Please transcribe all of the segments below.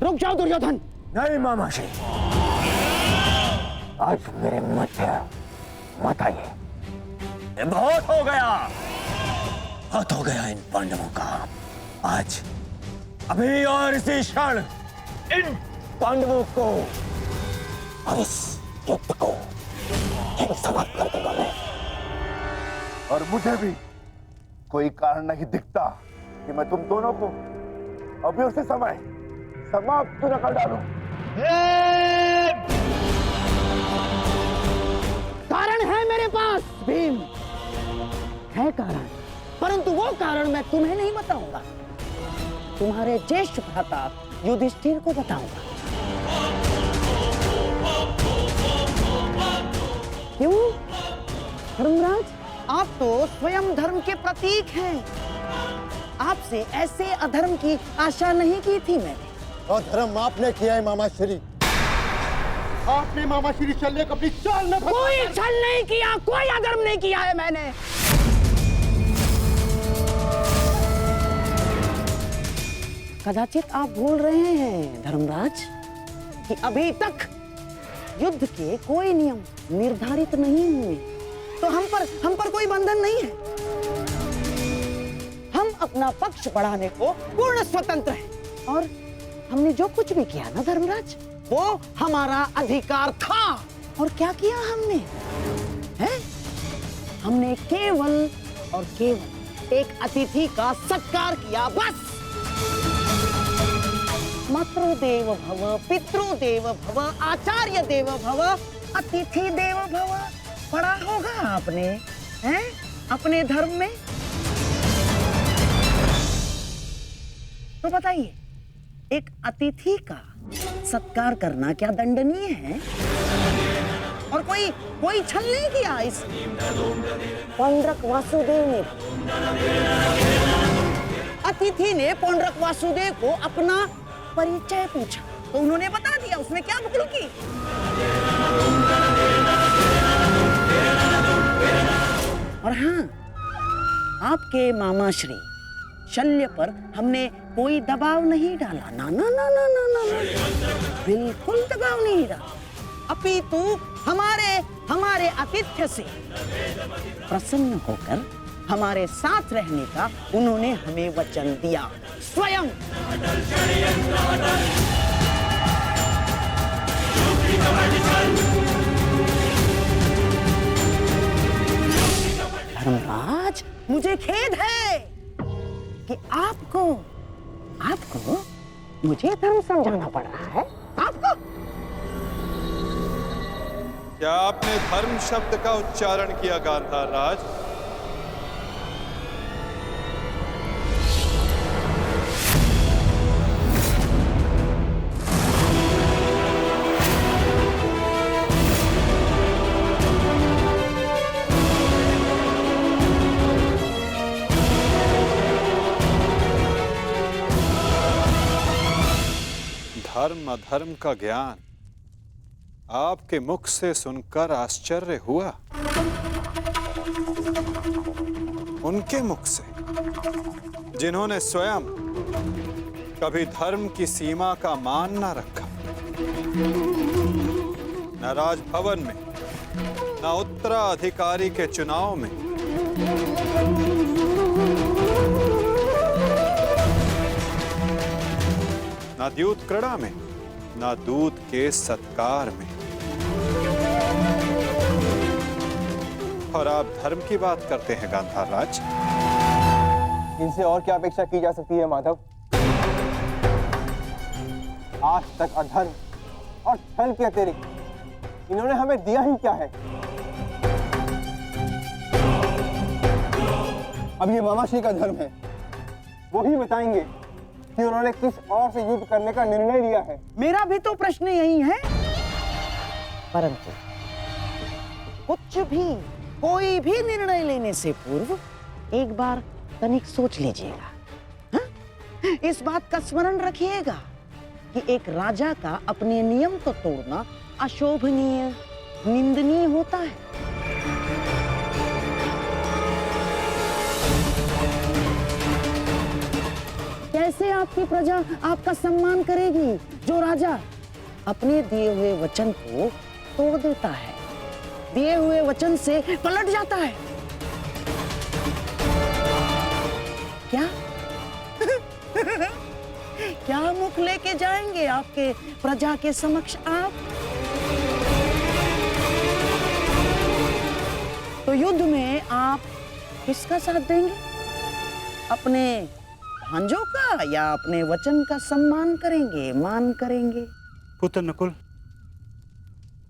रुक जाओ दुर्योधन। नहीं मामाश्री, आज मेरे मत आइए। बहुत हो गया, बहुत हो गया इन पांडवों का। आज अभी और इसी क्षण इन पांडवों को और इस युद्ध को समाप्त कर दूंगा मैं। और मुझे भी कोई कारण नहीं दिखता कि मैं तुम दोनों को अभी उसी समय समाप्त न कर डालूं। कारण है मेरे पास भीम, है कारण, परंतु वो कारण मैं तुम्हें नहीं बताऊंगा, तुम्हारे ज्येष्ठ भ्राता युधिष्ठिर को बताऊंगा। क्यों धर्मराज, आप तो स्वयं धर्म के प्रतीक हैं। आपसे ऐसे अधर्म की आशा नहीं की थी मैंने। अधर्म आपने किया है मामाश्री। आपने मामाश्री शल्य को अपनी चाल में फंसा। कोई छल नहीं किया, कोई अधर्म नहीं किया है मैंने। कदाचित आप भूल रहे हैं धर्मराज कि अभी तक युद्ध के कोई नियम निर्धारित नहीं हुए, तो हम पर कोई बंधन नहीं है। हम अपना पक्ष बढ़ाने को पूर्ण स्वतंत्र हैं, और हमने जो कुछ भी किया ना धर्मराज, वो हमारा अधिकार था। और क्या किया हमने? हैं? हमने केवल और केवल एक अतिथि का सत्कार किया, बस। मातृदेव भव, पितृदेव भव, आचार्य देव भव, अतिथि देव भव। पढ़ा होगा आपने, हैं? अपने धर्म में। तो बताइए, एक अतिथि का सत्कार करना क्या दंडनीय है? और कोई छल नहीं किया इस पौंड्रक वासुदेव ने। अतिथि ने पौंड्रक वासुदेव को अपना परिचय पूछा तो उन्होंने बता दिया, उसमें क्या भूल की। और हाँ, आपके मामाश्री शल्य पर हमने कोई दबाव नहीं डाला, ना ना ना ना ना ना, बिल्कुल दबाव नहीं डाला। अपितु हमारे आतिथ्य से प्रसन्न होकर हमारे साथ रहने का उन्होंने हमें वचन दिया स्वयं। धर्मराज, मुझे खेद है कि आपको मुझे धर्म समझाना पड़ रहा है। आपको क्या आपने धर्म शब्द का उच्चारण किया गांधार राज? धर्म अधर्म का ज्ञान आपके मुख से सुनकर आश्चर्य हुआ, उनके मुख से जिन्होंने स्वयं कभी धर्म की सीमा का मान न रखा, न राजभवन में, न उत्तराधिकारी के चुनाव में, न द्यूत क्रीड़ा में, न दूत के सत्कार में। और आप धर्म की बात करते हैं गांधार राज। इनसे और क्या अपेक्षा की जा सकती है माधव? आज तक अधर्म और छल के अतिरिक्त इन्होंने हमें दिया ही क्या है? अब ये मामाश्री का धर्म है, वो ही बताएंगे कि उन्होंने किस और से युद्ध करने का निर्णय लिया है। मेरा भी तो प्रश्न यही है, परंतु कुछ भी, कोई भी निर्णय लेने से पूर्व एक बार तनिक सोच लीजिएगा। हाँ? इस बात का स्मरण रखिएगा कि एक राजा का अपने नियम को तोड़ना अशोभनीय, निंदनीय होता है। कैसे आपकी प्रजा आपका सम्मान करेगी, जो राजा अपने दिए हुए वचन को तोड़ देता है, दिए हुए वचन से पलट जाता है? क्या क्या मुख लेके जाएंगे आपके प्रजा के समक्ष आप? तो युद्ध में आप किसका साथ देंगे? अपने भांजों का या अपने वचन का सम्मान करेंगे, मान करेंगे? पुत्र नकुल,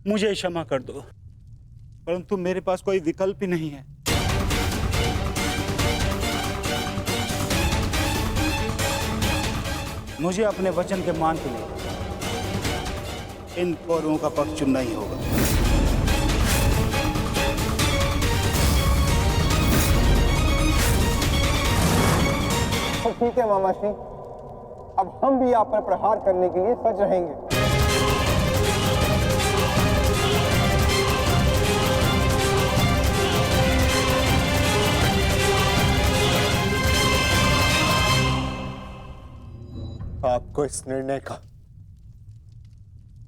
मुझे क्षमा कर दो, परंतु मेरे पास कोई विकल्प ही नहीं है। मुझे अपने वचन के मान के लिए इन कौरवों का पक्ष चुनना ही होगा। तो ठीक है मामा श्री, अब हम भी आप पर प्रहार करने के लिए सज रहेंगे। आपको इस निर्णय का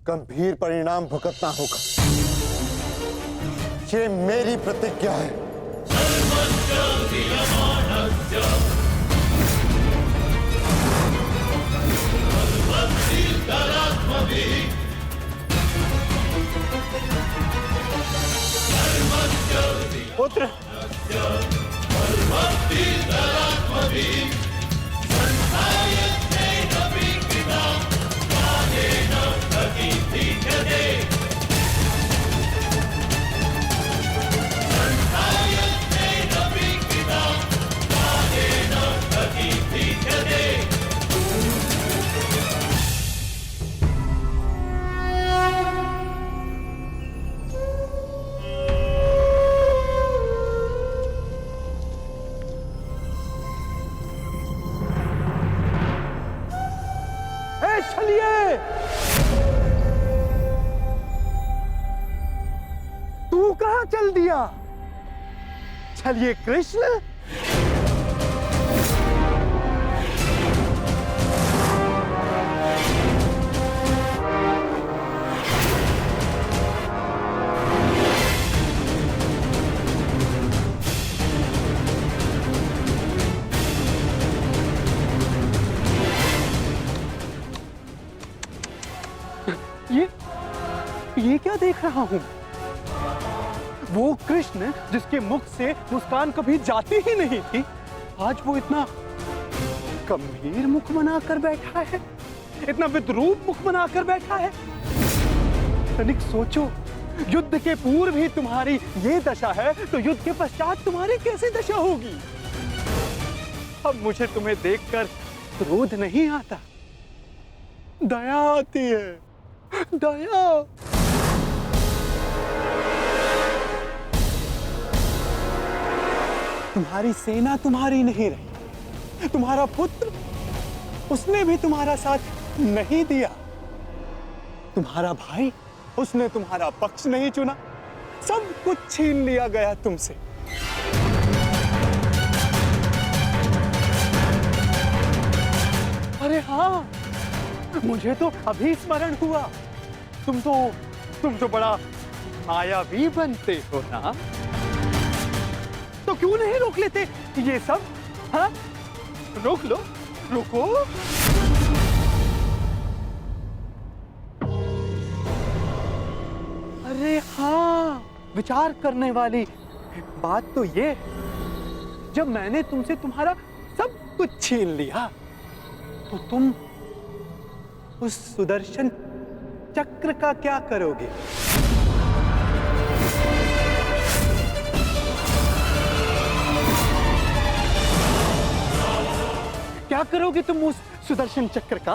गंभीर परिणाम भुगतना होगा। ये मेरी प्रतिज्ञा है। पुत्र, तू कहां चल दिया? चलिए कृष्ण। ये क्या देख रहा हूं? वो कृष्ण जिसके मुख से मुस्कान कभी जाती ही नहीं थी, आज वो इतना गंभीर मुख बनाकर बैठा है, इतना विद्रूप मुख बनाकर बैठा है। तनिक सोचो, युद्ध के पूर्व ही तुम्हारी ये दशा है, तो युद्ध के पश्चात तुम्हारी कैसी दशा होगी? अब मुझे तुम्हें देखकर क्रोध नहीं आता, दया आती है, दया। तुम्हारी सेना तुम्हारी नहीं रही, तुम्हारा पुत्र, उसने भी तुम्हारा साथ नहीं दिया। तुम्हारा भाई, उसने तुम्हारा पक्ष नहीं चुना, सब कुछ छीन लिया गया तुमसे। अरे हाँ, मुझे तो अभी स्मरण हुआ, तुम तो बड़ा मायावी बनते हो ना, तो क्यों नहीं रोक लेते ये सब? हाँ, रोक लो, रुको। अरे हाँ, विचार करने वाली बात तो ये, जब मैंने तुमसे तुम्हारा सब कुछ छीन लिया, तो तुम उस सुदर्शन चक्र का क्या करोगे? क्या करोगे तुम उस सुदर्शन चक्र का?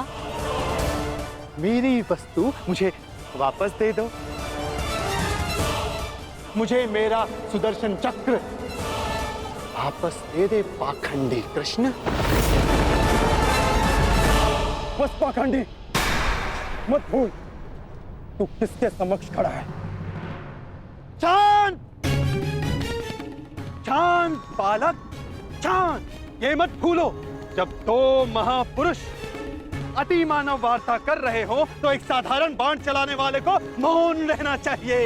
मेरी वस्तु मुझे वापस दे दो, मुझे मेरा सुदर्शन चक्र वापस दे दे पाखंडी कृष्ण। बस पाखंडी, मत भूल तू किसके समक्ष खड़ा है। शांत, शांत बालक, शांत। ये मत भूलो जब दो महापुरुष अति मानव वार्ता कर रहे हो तो एक साधारण बाण चलाने वाले को मौन रहना चाहिए।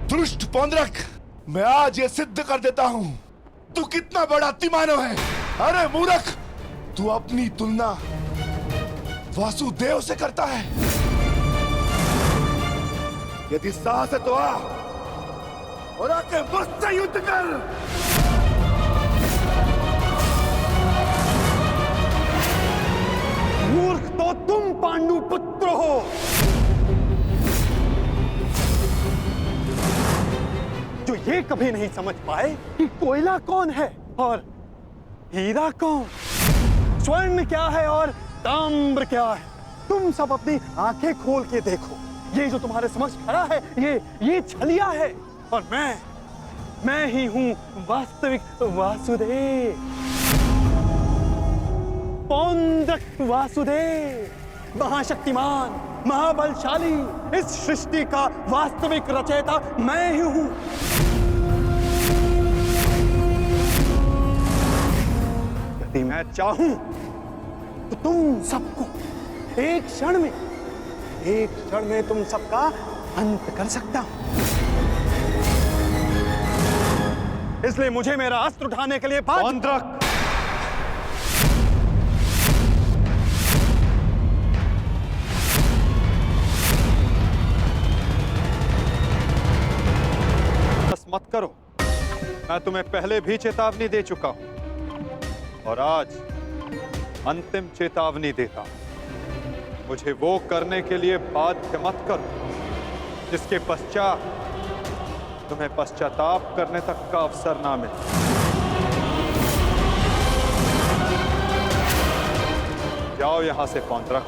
दुष्ट पौंद्रक, मैं आज ये सिद्ध कर देता हूं तू कितना बड़ा अतिमानव है। अरे मूर्ख, तू अपनी तुलना वासुदेव से करता है। यदि साहस है तो आ और आके मुझसे युद्ध कर। मूर्ख तो तुम पांडु पुत्र हो। जो ये कभी नहीं समझ पाए कि कोयला कौन है और हीरा कौन, स्वर्ण क्या है और ताम्र क्या है। तुम सब अपनी आंखें खोल के देखो, ये जो तुम्हारे समक्ष खड़ा है ये छलिया है और मैं ही हूं वास्तविक वासुदेव, पौंड्रक वासुदेव, महाशक्तिमान, महाबलशाली। इस सृष्टि का वास्तविक रचयिता मैं ही हूं। यदि मैं चाहूं तो तुम सबको एक क्षण में तुम सबका अंत कर सकता हूं। इसलिए मुझे मेरा अस्त्र उठाने के लिए पौंड्रक, मत करो। मैं तुम्हें पहले भी चेतावनी दे चुका हूं और आज अंतिम चेतावनी देता हूं। मुझे वो करने के लिए बाध्य मत करो जिसके पश्चात तुम्हें पश्चाताप करने तक का अवसर ना मिले। जाओ यहां से पौंड्रक।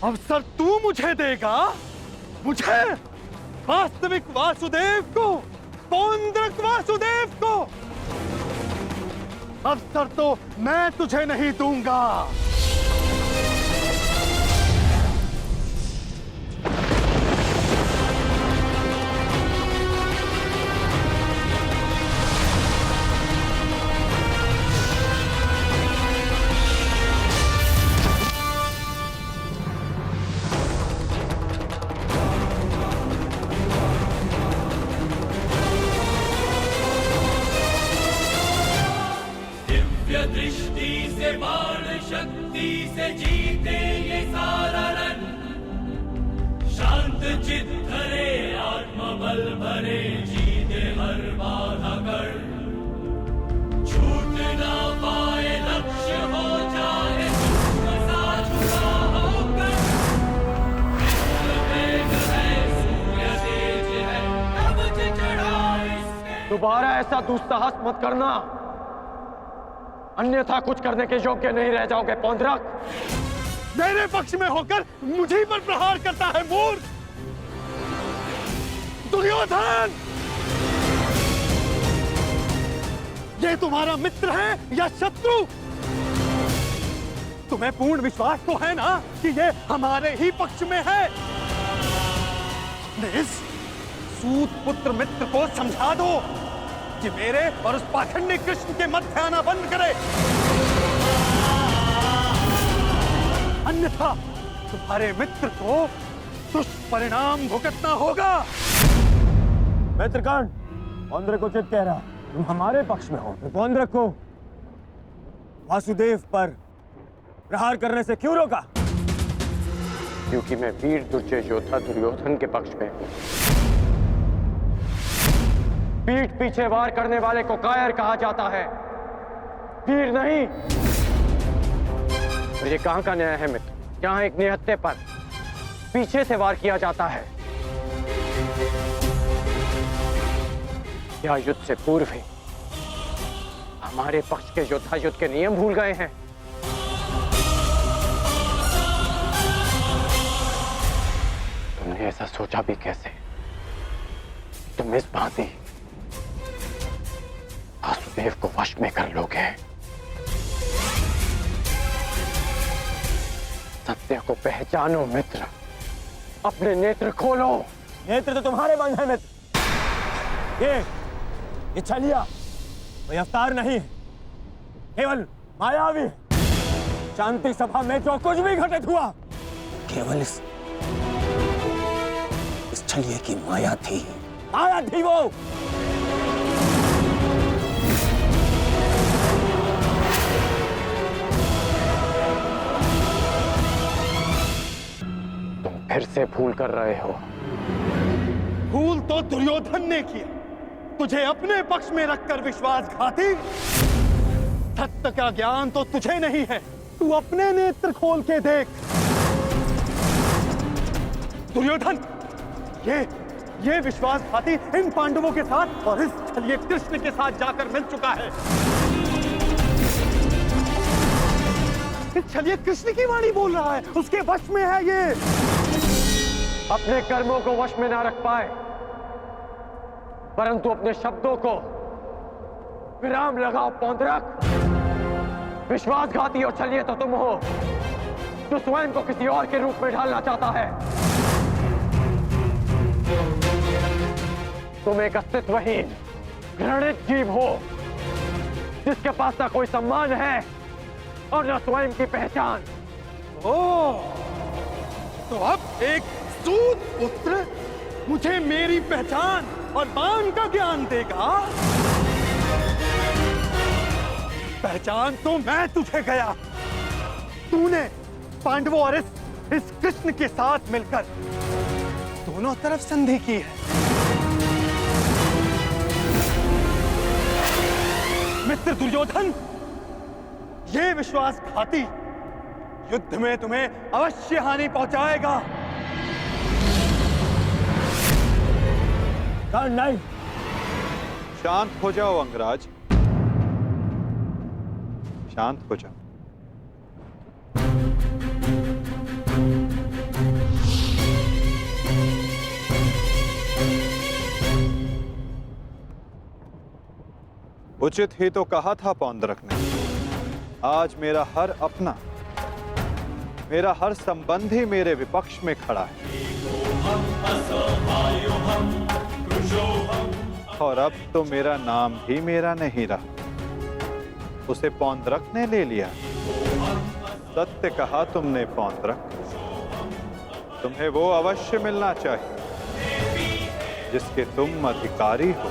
अवसर तू मुझे देगा, मुझे, वास्तविक वासुदेव को, पौंड्रक वासुदेव को। अवसर तो मैं तुझे नहीं दूंगा। दृष्टि से बाण शक्ति से जीते ये सारा रण, शांत चित धरे आत्मबल भरे जीते हर बाधा कर, छूट ना पाए लक्ष्य हो जाए सा झुका होकर, वेग है सूर्य तेज है कवच चढ़ा इसके। दोबारा ऐसा दुस्साहस मत करना, अन्यथा कुछ करने के योग्य नहीं रह जाओगे पौंड्रक। मेरे पक्ष में होकर मुझे पर प्रहार करता है मूर्ख दुर्योधन। ये तुम्हारा मित्र है या शत्रु? तुम्हें पूर्ण विश्वास तो है ना कि ये हमारे ही पक्ष में है? इस सूत पुत्र मित्र को समझा दो कि मेरे और उस पाखंडी कृष्ण के मध्य आना बंद करे, अन्यथा तुम्हारे मित्र को दुष्परिणाम भुगतना होगा। मित्रगण, पौंड्रक को उचित कह रहा, तुम हमारे पक्ष में हो। पौंड्रक को वासुदेव पर प्रहार करने से क्यों रोका? क्योंकि मैं वीर दुर्जय योद्धा दुर्योधन के पक्ष में हूं। पीठ पीछे वार करने वाले को कायर कहा जाता है, वीर नहीं। तो ये कहां का न्याय है मित्र? जहां एक निहत्थे पर पीछे से वार किया जाता है, क्या युद्ध से पूर्व ही हमारे पक्ष के योद्धा युद्ध के नियम भूल गए हैं? तुमने ऐसा सोचा भी कैसे? तुम इस भांति वासुदेव को वश में कर लोगे। सत्य को पहचानो मित्र, अपने नेत्र खोलो। नेत्र तो तुम्हारे बंद है मित्र। ये छलिया कोई अवतार नहीं, केवल मायावी। शांति सभा में जो कुछ भी घटित हुआ केवल इस छलिए की माया थी वो। तुम फिर से भूल कर रहे हो। भूल तो दुर्योधन ने किया, तुझे अपने पक्ष में रखकर विश्वासघाती। सत्य का ज्ञान तो तुझे नहीं है, तू अपने नेत्र खोल के देख। दुर्योधन, ये विश्वासघाती इन पांडवों के साथ और इस छलिए कृष्ण के साथ जाकर मिल चुका है। इस छलिए कृष्ण की वाणी बोल रहा है, उसके वश में है ये। अपने कर्मों को वश में ना रख पाए, परंतु अपने शब्दों को विराम लगाओ पौंद्रक। विश्वासघाती और छलिए तो तुम हो, जो स्वयं को किसी और के रूप में ढालना चाहता है। तुम एक अस्तित्वहीन घृणित जीव हो, जिसके पास ना कोई सम्मान है और न स्वयं की पहचान। तो अब एक सूत पुत्र मुझे मेरी पहचान और मान का ज्ञान देगा। पहचान तो मैं तुझे गया। तूने पांडवों और इस कृष्ण के साथ मिलकर दोनों तरफ संधि की है। मित्र दुर्योधन, ये विश्वासघाती युद्ध में तुम्हें अवश्य हानि पहुंचाएगा। नहीं। शांत हो जाओ अंगराज, शांत हो जाओ। उचित ही तो कहा था पौंद्रक ने। आज मेरा हर अपना, मेरा हर संबंधी मेरे विपक्ष में खड़ा है, और अब तो मेरा नाम भी मेरा नहीं रहा, उसे पौंद्रक ने ले लिया। सत्य कहा तुमने पौंद्रक, तुम्हें वो अवश्य मिलना चाहिए जिसके तुम अधिकारी हो।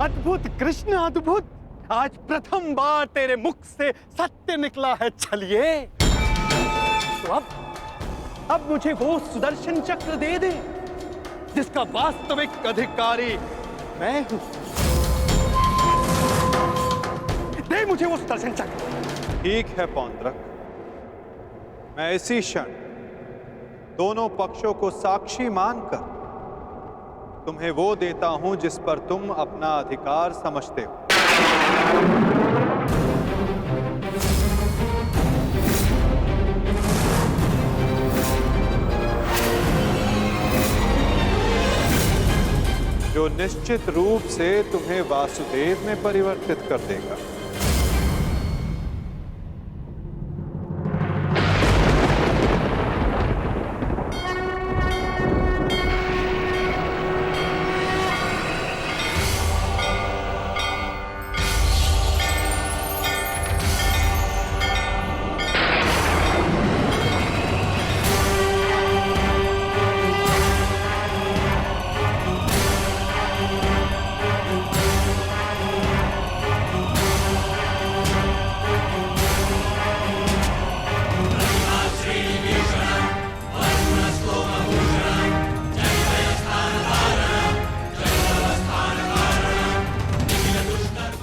अद्भुत कृष्ण, अद्भुत। आज प्रथम बार तेरे मुख से सत्य निकला है छलिए। तो अब मुझे वो सुदर्शन चक्र दे दे जिसका वास्तविक अधिकारी मैं हूं। दे मुझे वो सुदर्शन चक्र। ठीक है पौंद्रक, मैं इसी क्षण दोनों पक्षों को साक्षी मानकर तुम्हें वो देता हूं जिस पर तुम अपना अधिकार समझते हो। जो निश्चित रूप से तुम्हें वासुदेव में परिवर्तित कर देगा।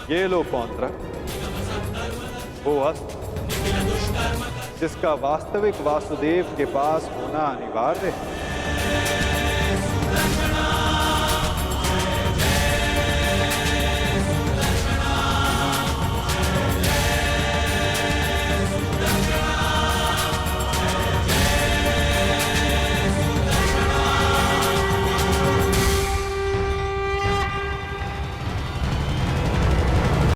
ये लो पौंद्रक, वो अस्त्र जिसका वास्तविक वासुदेव के पास होना अनिवार्य है।